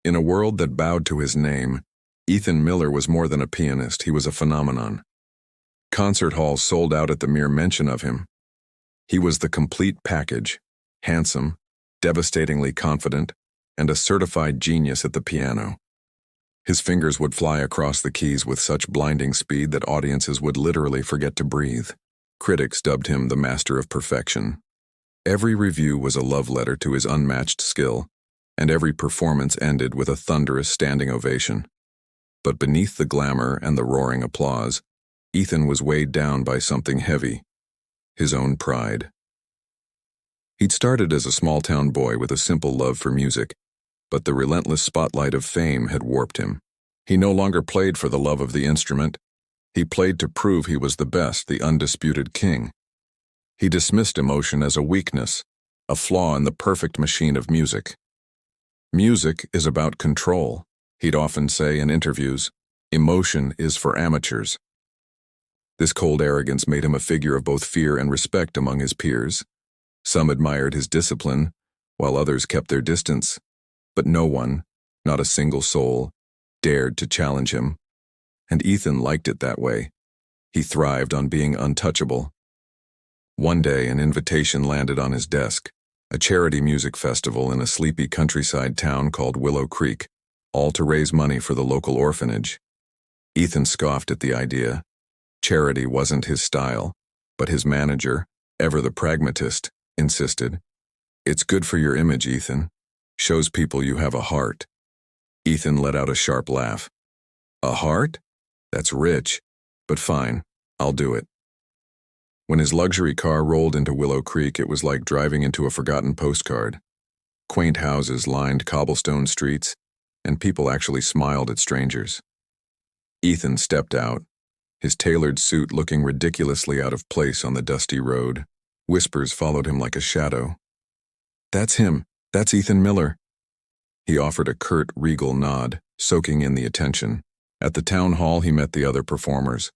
In a world that bowed to his name, Ethan Miller was more than a pianist, he was a phenomenon. Concert halls sold out at the mere mention of him. He was the complete package, handsome, devastatingly confident, and a certified genius at the piano. His fingers would fly across the keys with such blinding speed that audiences would literally forget to breathe. Critics dubbed him the master of perfection. Every review was a love letter to his unmatched skill, and every performance ended with a thunderous standing ovation. But beneath the glamour and the roaring applause, Ethan was weighed down by something heavy: his own pride. He'd started as a small-town boy with a simple love for music, but the relentless spotlight of fame had warped him. He no longer played for the love of the instrument. He played to prove he was the best, the undisputed king. He dismissed emotion as a weakness, a flaw in the perfect machine of music. Music is about control, he'd often say in interviews. Emotion is for amateurs. This cold arrogance made him a figure of both fear and respect among his peers. Some admired his discipline, while others kept their distance. But no one, not a single soul, dared to challenge him. And Ethan liked it that way. He thrived on being untouchable. One day, an invitation landed on his desk, a charity music festival in a sleepy countryside town called Willow Creek, all to raise money for the local orphanage. Ethan scoffed at the idea. Charity wasn't his style, but his manager, ever the pragmatist, insisted. "It's good for your image, Ethan. Shows people you have a heart." Ethan let out a sharp laugh. "A heart? That's rich, but fine, I'll do it." When his luxury car rolled into Willow Creek, it was like driving into a forgotten postcard. Quaint houses lined cobblestone streets, and people actually smiled at strangers. Ethan stepped out, his tailored suit looking ridiculously out of place on the dusty road. Whispers followed him like a shadow. "That's him. That's Ethan Miller." He offered a curt, regal nod, soaking in the attention. At the town hall, he met the other performers.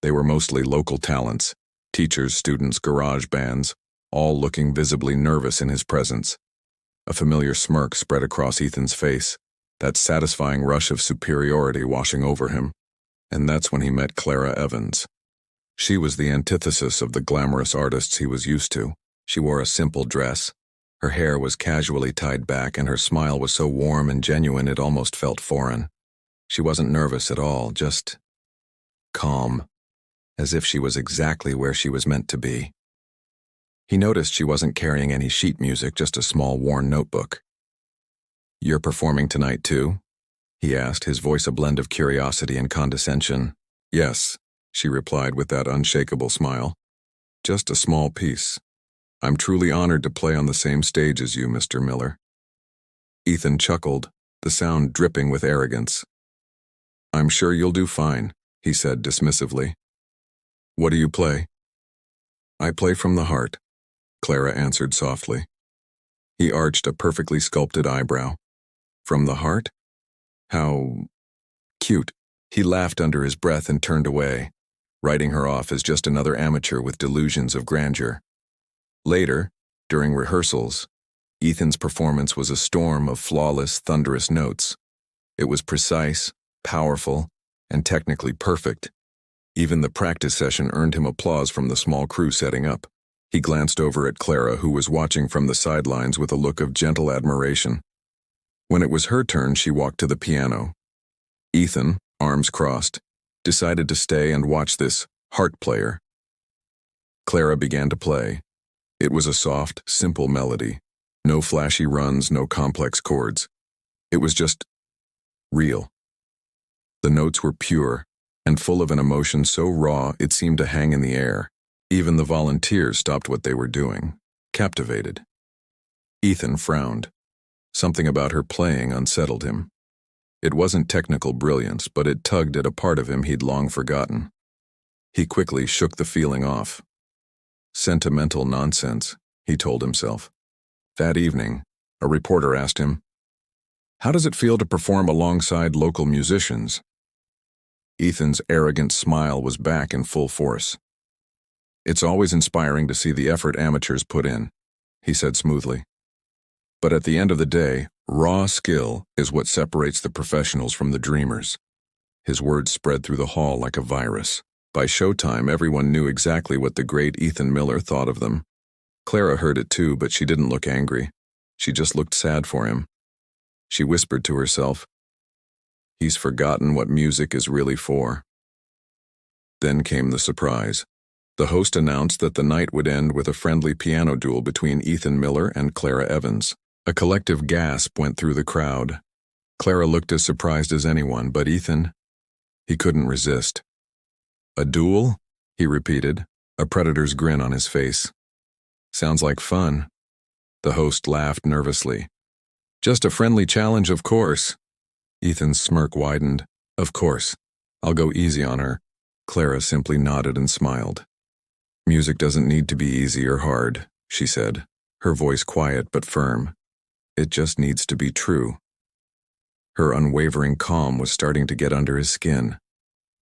They were mostly local talents, teachers, students, garage bands, all looking visibly nervous in his presence. A familiar smirk spread across Ethan's face, that satisfying rush of superiority washing over him. And that's when he met Clara Evans. She was the antithesis of the glamorous artists he was used to. She wore a simple dress. Her hair was casually tied back, and her smile was so warm and genuine it almost felt foreign. She wasn't nervous at all, just calm, as if she was exactly where she was meant to be. He noticed she wasn't carrying any sheet music, just a small worn notebook. "You're performing tonight too?" he asked, his voice a blend of curiosity and condescension. "Yes," she replied with that unshakable smile. "Just a small piece. I'm truly honored to play on the same stage as you, Mr. Miller." Ethan chuckled, the sound dripping with arrogance. "I'm sure you'll do fine," he said dismissively. "What do you play?" "I play from the heart," Clara answered softly. He arched a perfectly sculpted eyebrow. "From the heart? How cute." He laughed under his breath and turned away, writing her off as just another amateur with delusions of grandeur. Later, during rehearsals, Ethan's performance was a storm of flawless, thunderous notes. It was precise, powerful, and technically perfect. Even the practice session earned him applause from the small crew setting up. He glanced over at Clara, who was watching from the sidelines with a look of gentle admiration. When it was her turn, she walked to the piano. Ethan, arms crossed, decided to stay and watch this heart player. Clara began to play. It was a soft, simple melody. No flashy runs, no complex chords. It was just real. The notes were pure and full of an emotion so raw it seemed to hang in the air. Even the volunteers stopped what they were doing, captivated. Ethan frowned. Something about her playing unsettled him. It wasn't technical brilliance, but it tugged at a part of him he'd long forgotten. He quickly shook the feeling off. Sentimental nonsense, he told himself. That evening, a reporter asked him, "How does it feel to perform alongside local musicians?" Ethan's arrogant smile was back in full force. "It's always inspiring to see the effort amateurs put in," he said smoothly. But at the end of the day, raw skill is what separates the professionals from the dreamers. His words spread through the hall like a virus. By showtime, everyone knew exactly what the great Ethan Miller thought of them. Clara heard it too, but she didn't look angry. She just looked sad for him. She whispered to herself, "He's forgotten what music is really for." Then came the surprise. The host announced that the night would end with a friendly piano duel between Ethan Miller and Clara Evans. A collective gasp went through the crowd. Clara looked as surprised as anyone, but Ethan, he couldn't resist. "A duel?" he repeated, a predator's grin on his face. "Sounds like fun." The host laughed nervously. "Just a friendly challenge, of course." Ethan's smirk widened. "Of course. I'll go easy on her." Clara simply nodded and smiled. "Music doesn't need to be easy or hard," she said, her voice quiet but firm. "It just needs to be true." Her unwavering calm was starting to get under his skin.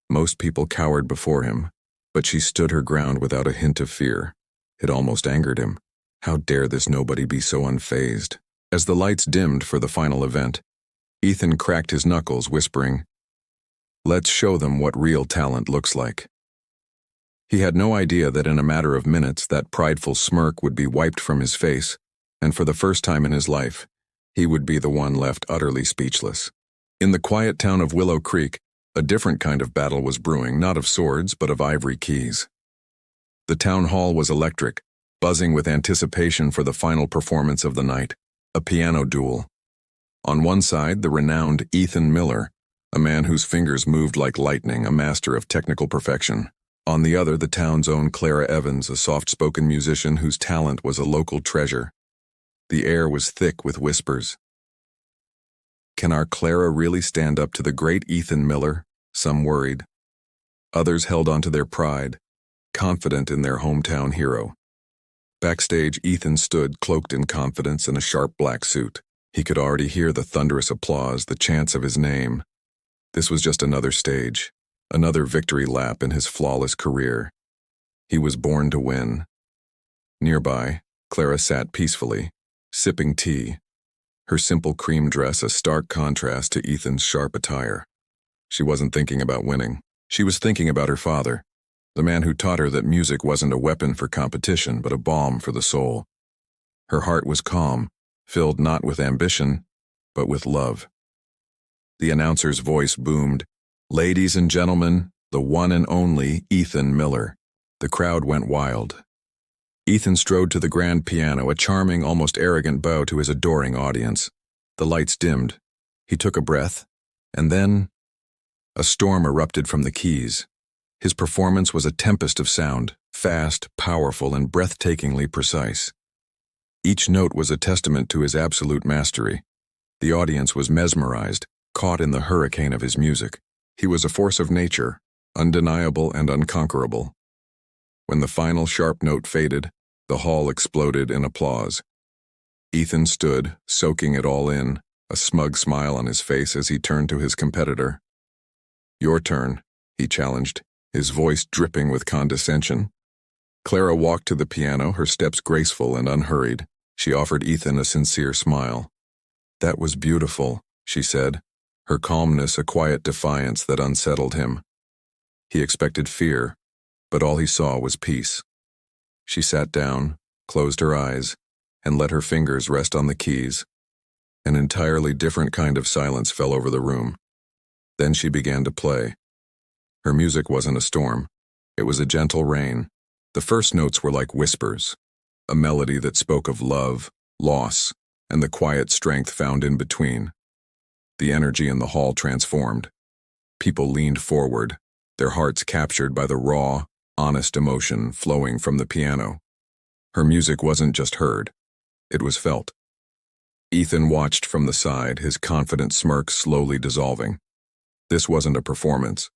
Most people cowered before him, but she stood her ground without a hint of fear. It almost angered him. How dare this nobody be so unfazed? As the lights dimmed for the final event, Ethan cracked his knuckles, whispering, "Let's show them what real talent looks like." He had no idea that in a matter of minutes that prideful smirk would be wiped from his face, and for the first time in his life, he would be the one left utterly speechless. In the quiet town of Willow Creek, a different kind of battle was brewing, not of swords, but of ivory keys. The town hall was electric, buzzing with anticipation for the final performance of the night, a piano duel. On one side, the renowned Ethan Miller, a man whose fingers moved like lightning, a master of technical perfection. On the other, the town's own Clara Evans, a soft-spoken musician whose talent was a local treasure. The air was thick with whispers. Can our Clara really stand up to the great Ethan Miller? Some worried. Others held on to their pride, confident in their hometown hero. Backstage, Ethan stood, cloaked in confidence in a sharp black suit. He could already hear the thunderous applause, the chants of his name. This was just another stage, another victory lap in his flawless career. He was born to win. Nearby, Clara sat peacefully, sipping tea, her simple cream dress a stark contrast to Ethan's sharp attire. She wasn't thinking about winning. She was thinking about her father, the man who taught her that music wasn't a weapon for competition, but a balm for the soul. Her heart was calm, filled not with ambition, but with love. The announcer's voice boomed, "Ladies and gentlemen, the one and only Ethan Miller." The crowd went wild. Ethan strode to the grand piano, a charming, almost arrogant bow to his adoring audience. The lights dimmed. He took a breath, and then a storm erupted from the keys. His performance was a tempest of sound, fast, powerful, and breathtakingly precise. Each note was a testament to his absolute mastery. The audience was mesmerized, caught in the hurricane of his music. He was a force of nature, undeniable and unconquerable. When the final sharp note faded, the hall exploded in applause. Ethan stood, soaking it all in, a smug smile on his face as he turned to his competitor. "Your turn," he challenged, his voice dripping with condescension. Clara walked to the piano, her steps graceful and unhurried. She offered Ethan a sincere smile. "That was beautiful," she said, her calmness a quiet defiance that unsettled him. He expected fear, but all he saw was peace. She sat down, closed her eyes, and let her fingers rest on the keys. An entirely different kind of silence fell over the room. Then she began to play. Her music wasn't a storm. It was a gentle rain. The first notes were like whispers, a melody that spoke of love, loss, and the quiet strength found in between. The energy in the hall transformed. People leaned forward, their hearts captured by the raw, honest emotion flowing from the piano. Her music wasn't just heard, it was felt. Ethan watched from the side, his confident smirk slowly dissolving. This wasn't a performance,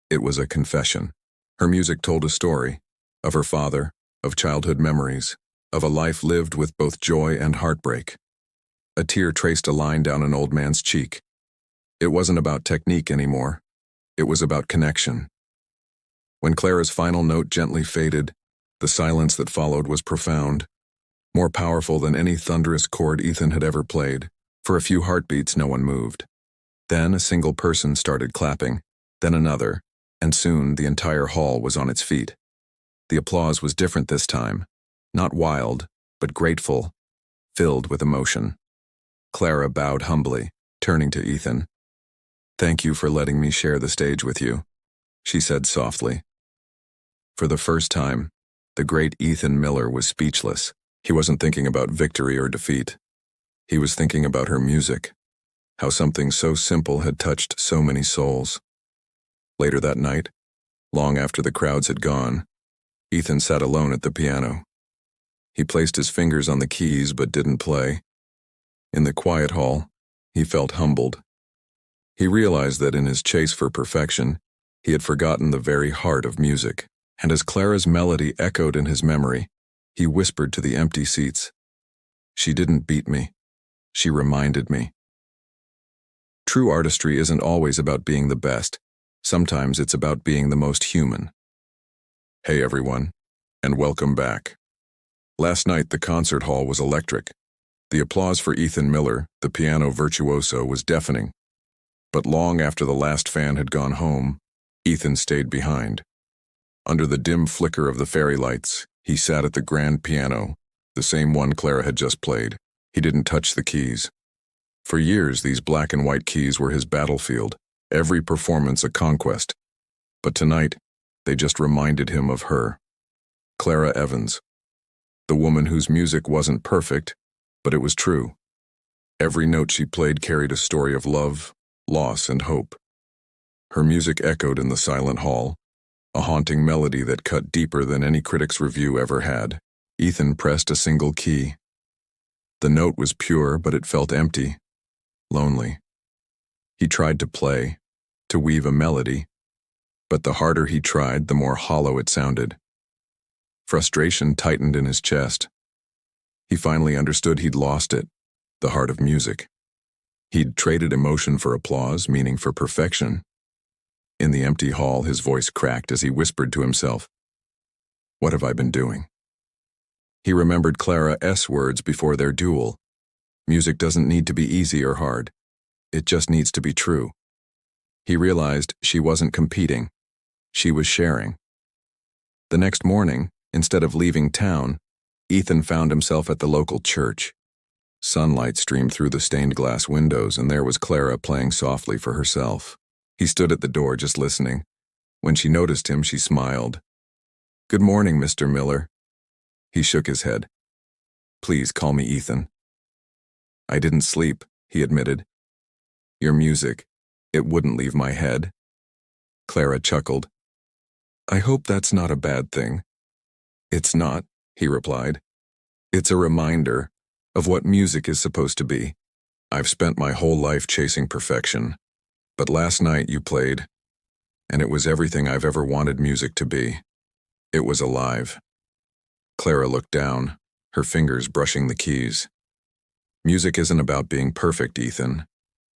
it was a confession. Her music told a story, of her father, of childhood memories, of a life lived with both joy and heartbreak. A tear traced a line down an old man's cheek. It wasn't about technique anymore, it was about connection. When Clara's final note gently faded, the silence that followed was profound, more powerful than any thunderous chord Ethan had ever played. For a few heartbeats, no one moved. Then a single person started clapping, then another, and soon the entire hall was on its feet. The applause was different this time, not wild, but grateful, filled with emotion. Clara bowed humbly, turning to Ethan. "Thank you for letting me share the stage with you," she said softly. For the first time, the great Ethan Miller was speechless. He wasn't thinking about victory or defeat. He was thinking about her music, how something so simple had touched so many souls. Later that night, long after the crowds had gone, Ethan sat alone at the piano. He placed his fingers on the keys but didn't play. In the quiet hall, he felt humbled. He realized that in his chase for perfection, he had forgotten the very heart of music. And as Clara's melody echoed in his memory, he whispered to the empty seats, "She didn't beat me. She reminded me." True artistry isn't always about being the best. Sometimes it's about being the most human. Hey everyone, and welcome back. Last night the concert hall was electric. The applause for Ethan Miller, the piano virtuoso, was deafening. But long after the last fan had gone home, Ethan stayed behind. Under the dim flicker of the fairy lights, he sat at the grand piano, the same one Clara had just played. He didn't touch the keys. For years, these black and white keys were his battlefield, every performance a conquest. But tonight, they just reminded him of her, Clara Evans, the woman whose music wasn't perfect, but it was true. Every note she played carried a story of love, loss, and hope. Her music echoed in the silent hall, a haunting melody that cut deeper than any critic's review ever had. Ethan pressed a single key. The note was pure, but it felt empty, lonely. He tried to play, to weave a melody, but the harder he tried, the more hollow it sounded. Frustration tightened in his chest. He finally understood he'd lost it, the heart of music. He'd traded emotion for applause, meaning for perfection. In the empty hall, his voice cracked as he whispered to himself, "What have I been doing?" He remembered Clara's words before their duel. Music doesn't need to be easy or hard. It just needs to be true. He realized she wasn't competing. She was sharing. The next morning, instead of leaving town, Ethan found himself at the local church. Sunlight streamed through the stained glass windows, and there was Clara playing softly for herself. He stood at the door just listening. When she noticed him, she smiled. "Good morning, Mr. Miller." He shook his head. "Please call me Ethan." "I didn't sleep," he admitted. "Your music, it wouldn't leave my head." Clara chuckled. "I hope that's not a bad thing." "It's not," he replied. "It's a reminder of what music is supposed to be. I've spent my whole life chasing perfection. But last night you played, and it was everything I've ever wanted music to be. It was alive." Clara looked down, her fingers brushing the keys. "Music isn't about being perfect, Ethan.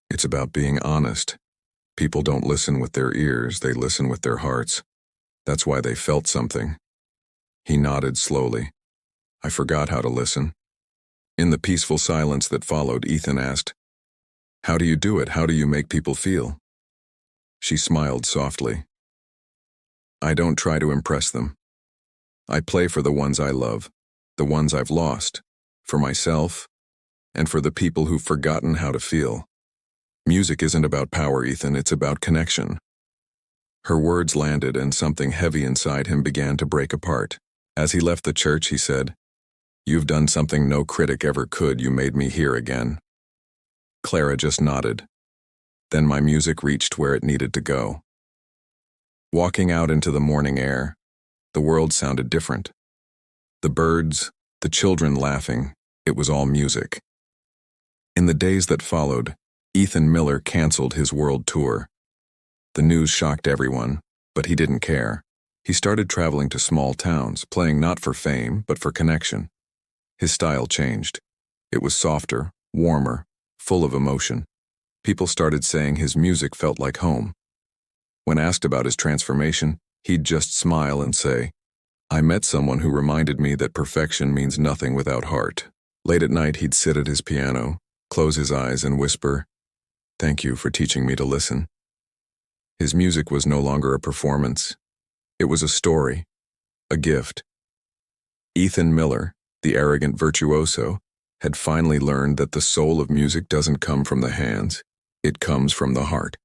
It's about being honest. People don't listen with their ears, they listen with their hearts. That's why they felt something." He nodded slowly. "I forgot how to listen." In the peaceful silence that followed, Ethan asked, "How do you do it? How do you make people feel?" She smiled softly. "I don't try to impress them. I play for the ones I love, the ones I've lost, for myself, and for the people who've forgotten how to feel. Music isn't about power, Ethan, it's about connection." Her words landed, and something heavy inside him began to break apart. As he left the church, he said, "You've done something no critic ever could. You made me hear again." Clara just nodded. Then my music reached where it needed to go. Walking out into the morning air, the world sounded different. The birds, the children laughing, it was all music. In the days that followed, Ethan Miller canceled his world tour. The news shocked everyone, but he didn't care. He started traveling to small towns, playing not for fame, but for connection. His style changed. It was softer, warmer, full of emotion. People started saying his music felt like home. When asked about his transformation, he'd just smile and say, I met someone who reminded me that perfection means nothing without heart. Late at night, he'd sit at his piano, close his eyes and whisper, "Thank you for teaching me to listen." His music was no longer a performance. It was a story, a gift. Ethan Miller, the arrogant virtuoso, had finally learned that the soul of music doesn't come from the hands, it comes from the heart.